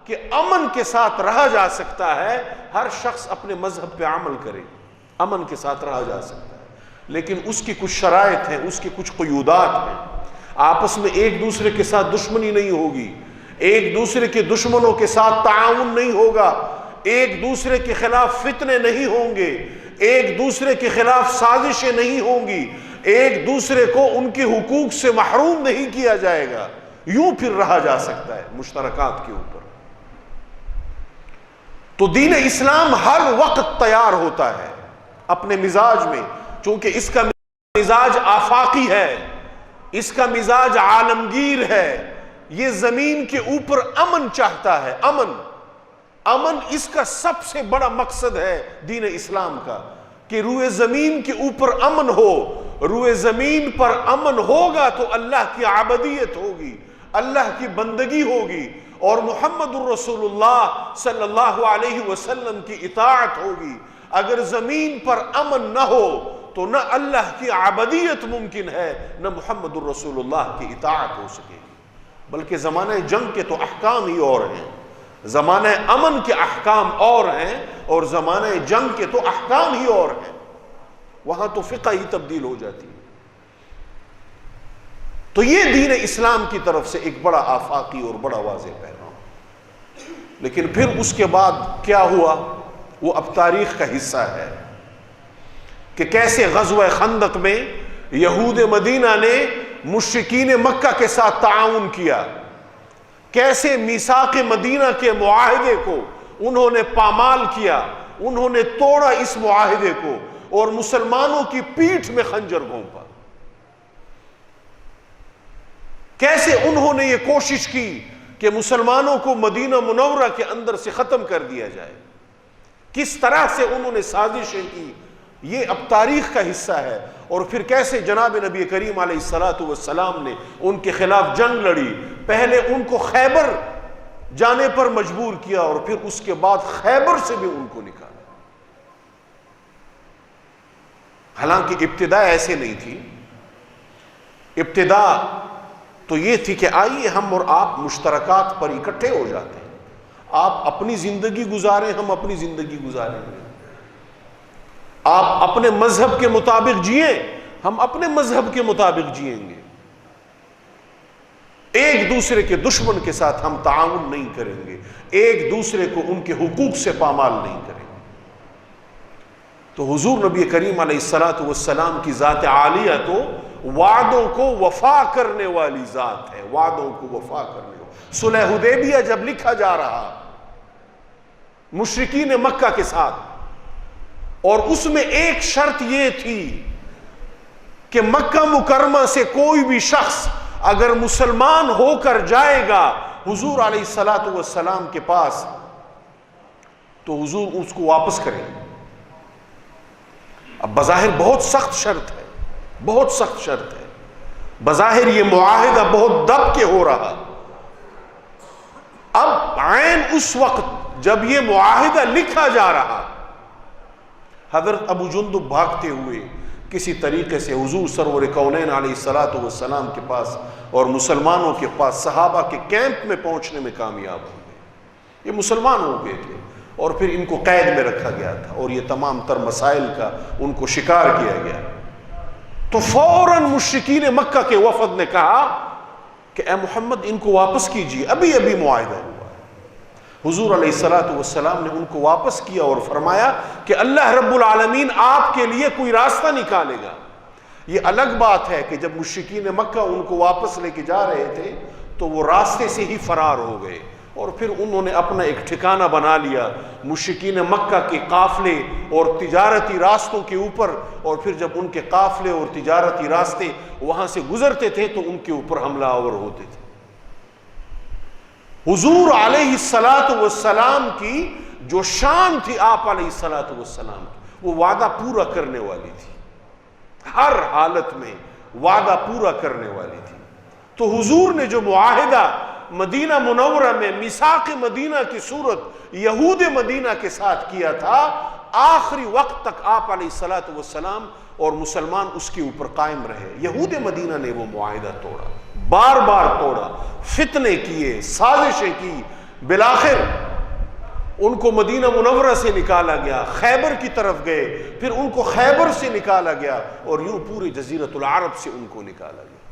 کہ امن کے ساتھ رہا جا سکتا ہے، ہر شخص اپنے مذہب پہ عمل کرے، امن کے ساتھ رہا جا سکتا ہے، لیکن اس کی کچھ شرائط ہیں، اس کی کچھ قیودات ہیں۔ آپس میں ایک دوسرے کے ساتھ دشمنی نہیں ہوگی، ایک دوسرے کے دشمنوں کے ساتھ تعاون نہیں ہوگا، ایک دوسرے کے خلاف فتنے نہیں ہوں گے، ایک دوسرے کے خلاف سازشیں نہیں ہوں گی، ایک دوسرے کو ان کے حقوق سے محروم نہیں کیا جائے گا، یوں پھر رہا جا سکتا ہے مشترکات کے اوپر۔ تو دین اسلام ہر وقت تیار ہوتا ہے اپنے مزاج میں، چونکہ اس کا مزاج آفاقی ہے، اس کا مزاج عالمگیر ہے، یہ زمین کے اوپر امن چاہتا ہے، امن اس کا سب سے بڑا مقصد ہے دین اسلام کا، کہ روئے زمین کے اوپر امن ہو۔ روئے زمین پر امن ہوگا تو اللہ کی عبادت ہوگی، اللہ کی بندگی ہوگی، اور محمد الرسول اللہ صلی اللہ علیہ وسلم کی اطاعت ہوگی۔ اگر زمین پر امن نہ ہو تو نہ اللہ کی عبادت ممکن ہے، نہ محمد الرسول اللہ کی اطاعت ہو سکے گی۔ بلکہ زمانہ جنگ کے تو احکام ہی اور ہیں، زمانہ امن کے احکام اور ہیں، اور زمانہ جنگ کے تو احکام ہی اور ہیں، وہاں تو فقہ ہی تبدیل ہو جاتی ہے۔ تو یہ دین اسلام کی طرف سے ایک بڑا آفاقی اور بڑا واضح پیغام۔ لیکن پھر اس کے بعد کیا ہوا، وہ اب تاریخ کا حصہ ہے کہ کیسے غزوہ خندق میں یہود مدینہ نے مشرکین مکہ کے ساتھ تعاون کیا، کیسے میثاق مدینہ کے معاہدے کو انہوں نے پامال کیا، انہوں نے توڑا اس معاہدے کو، اور مسلمانوں کی پیٹھ میں خنجر گھونپا۔ کیسے انہوں نے یہ کوشش کی کہ مسلمانوں کو مدینہ منورہ کے اندر سے ختم کر دیا جائے، کس طرح سے انہوں نے سازشیں کی، یہ اب تاریخ کا حصہ ہے۔ اور پھر کیسے جناب نبی کریم علیہ السلام نے ان کے خلاف جنگ لڑی، پہلے ان کو خیبر جانے پر مجبور کیا، اور پھر اس کے بعد خیبر سے بھی ان کو نکالا۔ حالانکہ ابتدا ایسے نہیں تھی، ابتدا تو یہ تھی کہ آئیے ہم اور آپ مشترکات پر اکٹھے ہو جاتے ہیں، آپ اپنی زندگی گزاریں، ہم اپنی زندگی گزاریں گے، آپ اپنے مذہب کے مطابق جئیں، ہم اپنے مذہب کے مطابق جئیں گے، ایک دوسرے کے دشمن کے ساتھ ہم تعاون نہیں کریں گے، ایک دوسرے کو ان کے حقوق سے پامال نہیں کریں گے۔ تو حضور نبی کریم علیہ السلام کی ذات عالیہ تو وعدوں کو وفا کرنے والی ذات ہے، وعدوں کو وفا کرنے والی۔ صلح حدیبیہ جب لکھا جا رہا مشرکین مکہ کے ساتھ، اور اس میں ایک شرط یہ تھی کہ مکہ مکرمہ سے کوئی بھی شخص اگر مسلمان ہو کر جائے گا حضور علیہ السلام کے پاس تو حضور اس کو واپس کریں گے۔ اب بظاہر بہت سخت شرط ہے، بہت سخت شرط ہے، بظاہر یہ معاہدہ بہت دب کے ہو رہا۔ اب عین اس وقت جب یہ معاہدہ لکھا جا رہا، حضرت ابو جندب بھاگتے ہوئے کسی طریقے سے حضور سرور کونین علیہ السلام کے پاس اور مسلمانوں کے پاس صحابہ کے کیمپ میں پہنچنے میں کامیاب ہو گئے۔ یہ مسلمان ہو گئے تھے، اور پھر ان کو قید میں رکھا گیا تھا، اور یہ تمام تر مسائل کا ان کو شکار کیا گیا۔ تو فوراً مشرکین مکہ کے وفد نے کہا کہ اے محمد ان کو واپس کیجیے، ابھی ابھی معاہدہ ہوا۔ حضور علیہ السلام نے ان کو واپس کیا اور فرمایا کہ اللہ رب العالمین آپ کے لیے کوئی راستہ نکالے گا۔ یہ الگ بات ہے کہ جب مشرکین مکہ ان کو واپس لے کے جا رہے تھے تو وہ راستے سے ہی فرار ہو گئے، اور پھر انہوں نے اپنا ایک ٹھکانہ بنا لیا مشرکین مکہ کے قافلے اور تجارتی راستوں کے اوپر، اور پھر جب ان کے قافلے اور تجارتی راستے وہاں سے گزرتے تھے تو ان کے اوپر حملہ آور ہوتے تھے۔ حضور علیہ السلام کی جو شان تھی آپ علیہ السلام کی، وہ وعدہ پورا کرنے والی تھی، ہر حالت میں وعدہ پورا کرنے والی تھی۔ تو حضور نے جو معاہدہ مدینہ منورہ میں میثاق مدینہ کی صورت یہود مدینہ کے ساتھ کیا تھا، آخری وقت تک آپ علیہ السلام اور مسلمان اس کے اوپر قائم رہے۔ یہود مدینہ نے وہ معاہدہ توڑا، بار بار توڑا، فتنے کیے، سازشیں کی، بالآخر ان کو مدینہ منورہ سے نکالا گیا، خیبر کی طرف گئے، پھر ان کو خیبر سے نکالا گیا، اور یوں پوری جزیرۃ العرب سے ان کو نکالا گیا۔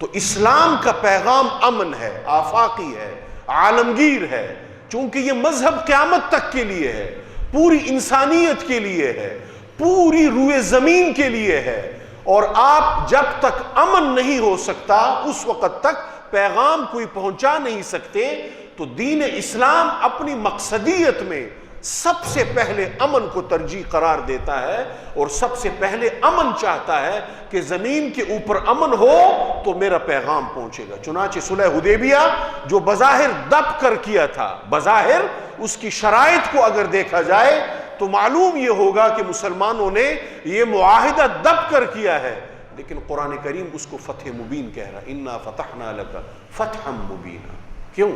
تو اسلام کا پیغام امن ہے، آفاقی ہے، عالمگیر ہے، چونکہ یہ مذہب قیامت تک کے لیے ہے، پوری انسانیت کے لیے ہے، پوری روئے زمین کے لیے ہے، اور آپ جب تک امن نہیں ہو سکتا اس وقت تک پیغام کوئی پہنچا نہیں سکتے۔ تو دین اسلام اپنی مقصدیت میں سب سے پہلے امن کو ترجیح قرار دیتا ہے، اور سب سے پہلے امن چاہتا ہے کہ زمین کے اوپر امن ہو تو میرا پیغام پہنچے گا۔ چنانچہ صلح حدیبیہ جو بظاہر دب کر کیا تھا، بظاہر اس کی شرائط کو اگر دیکھا جائے تو معلوم یہ ہوگا کہ مسلمانوں نے یہ معاہدہ دب کر کیا ہے، لیکن قرآن کریم اس کو فتح مبین کہہ رہا، انا فتحنا لک فتحا مبینا۔ کیوں؟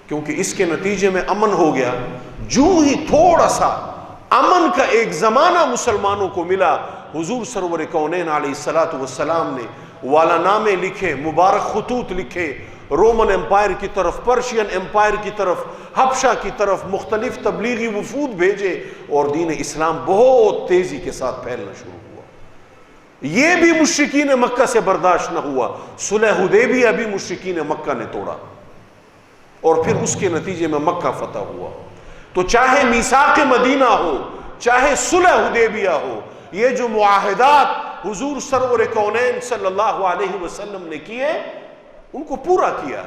کیونکہ اس کے نتیجے میں امن ہو گیا۔ جو ہی تھوڑا سا امن کا ایک زمانہ مسلمانوں کو ملا، حضور سرور کونین علیہ السلام نے والا نامے لکھے، مبارک خطوط لکھے، رومن امپائر کی طرف، پرشین امپائر کی طرف، حبشہ کی طرف مختلف تبلیغی وفود بھیجے، اور دین اسلام بہت تیزی کے ساتھ پھیلنا شروع ہوا۔ یہ بھی مشرکین مکہ سے برداشت نہ ہوا، صلح حدیبیہ بھی مشرکین مکہ نے توڑا، اور پھر اس کے نتیجے میں مکہ فتح ہوا۔ تو چاہے میثاق مدینہ ہو، چاہے صلح حدیبیہ ہو، یہ جو معاہدات حضور سرور کونین صلی اللہ علیہ وسلم نے کیے، ان کو پورا کیا،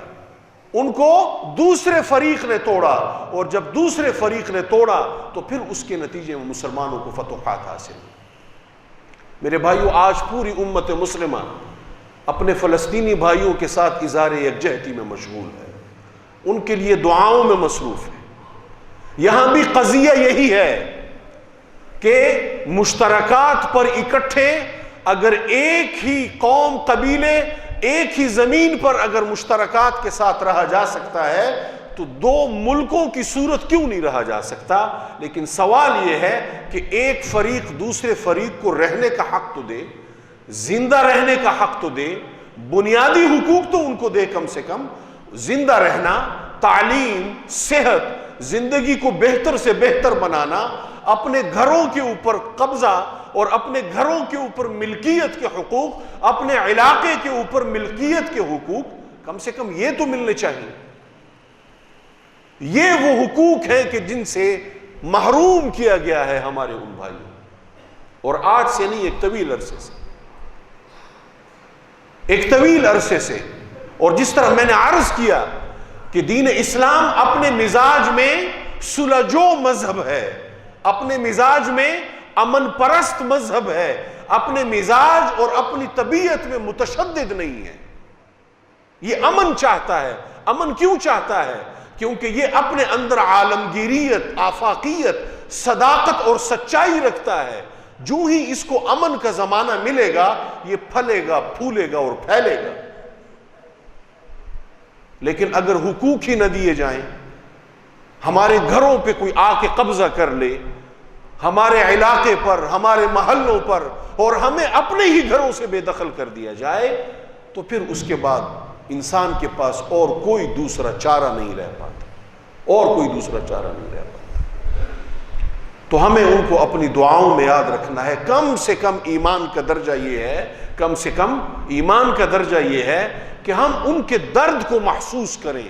ان کو دوسرے فریق نے توڑا، اور جب دوسرے فریق نے توڑا تو پھر اس کے نتیجے میں مسلمانوں کو فتوحات حاصل ہوئی۔ میرے بھائیو، آج پوری امت مسلمہ اپنے فلسطینی بھائیوں کے ساتھ اظہار یکجہتی میں مشغول ہے، ان کے لیے دعاؤں میں مصروف ہے۔ یہاں بھی قضیہ یہی ہے کہ مشترکات پر اکٹھے، اگر ایک ہی قوم، قبیلے، ایک ہی زمین پر اگر مشترکات کے ساتھ رہا جا سکتا ہے تو دو ملکوں کی صورت کیوں نہیں رہا جا سکتا؟ لیکن سوال یہ ہے کہ ایک فریق دوسرے فریق کو رہنے کا حق تو دے، زندہ رہنے کا حق تو دے، بنیادی حقوق تو ان کو دے، کم سے کم زندہ رہنا، تعلیم، صحت، زندگی کو بہتر سے بہتر بنانا، اپنے گھروں کے اوپر قبضہ اور اپنے گھروں کے اوپر ملکیت کے حقوق، اپنے علاقے کے اوپر ملکیت کے حقوق، کم سے کم یہ تو ملنے چاہیے۔ یہ وہ حقوق ہیں کہ جن سے محروم کیا گیا ہے ہمارے ان بھائیوں، اور آج سے نہیں، ایک طویل عرصے سے، ایک طویل عرصے سے۔ اور جس طرح میں نے عرض کیا کہ دین اسلام اپنے مزاج میں سلجو مذہب ہے، اپنے مزاج میں امن پرست مذہب ہے، اپنے مزاج اور اپنی طبیعت میں متشدد نہیں ہے۔ یہ امن چاہتا ہے۔ امن کیوں چاہتا ہے؟ کیونکہ یہ اپنے اندر عالمگیریت، آفاقیت، صداقت اور سچائی رکھتا ہے۔ جو ہی اس کو امن کا زمانہ ملے گا، یہ پھلے گا، پھولے گا اور پھیلے گا۔ لیکن اگر حقوق ہی نہ دیے جائیں، ہمارے گھروں پہ کوئی آ کے قبضہ کر لے، ہمارے علاقے پر، ہمارے محلوں پر، اور ہمیں اپنے ہی گھروں سے بے دخل کر دیا جائے، تو پھر اس کے بعد انسان کے پاس اور کوئی دوسرا چارہ نہیں رہ پاتا، اور کوئی دوسرا چارہ نہیں رہ پاتا۔ تو ہمیں ان کو اپنی دعاؤں میں یاد رکھنا ہے۔ کم سے کم ایمان کا درجہ یہ ہے، کم سے کم ایمان کا درجہ یہ ہے کہ ہم ان کے درد کو محسوس کریں،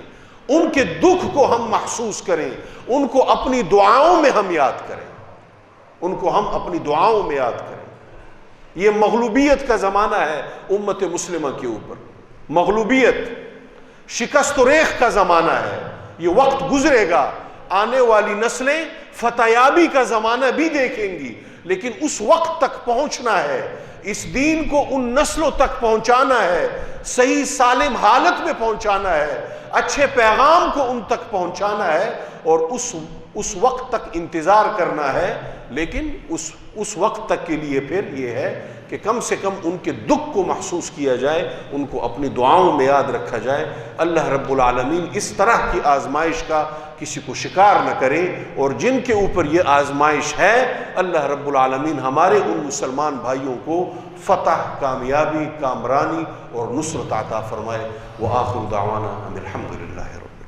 ان کے دکھ کو ہم محسوس کریں، ان کو اپنی دعاؤں میں ہم یاد کریں، ان کو ہم اپنی دعاؤں میں یاد کریں۔ یہ مغلوبیت کا زمانہ ہے امت مسلمہ کے اوپر، مغلوبیت، شکست و ریخ کا زمانہ ہے۔ یہ وقت گزرے گا، آنے والی نسلیں فتح یابی کا زمانہ بھی دیکھیں گی، لیکن اس وقت تک پہنچنا ہے، اس دین کو ان نسلوں تک پہنچانا ہے، صحیح سالم حالت میں پہنچانا ہے، اچھے پیغام کو ان تک پہنچانا ہے، اور اس وقت تک انتظار کرنا ہے۔ لیکن اس وقت تک کے لیے پھر یہ ہے کہ کم سے کم ان کے دکھ کو محسوس کیا جائے، ان کو اپنی دعاؤں میں یاد رکھا جائے۔ اللہ رب العالمین اس طرح کی آزمائش کا کسی کو شکار نہ کرے، اور جن کے اوپر یہ آزمائش ہے، اللہ رب العالمین ہمارے ان مسلمان بھائیوں کو فتح، کامیابی، کامرانی اور نصرت عطا فرمائے۔ وآخر دعوانا ان الحمد للہ رب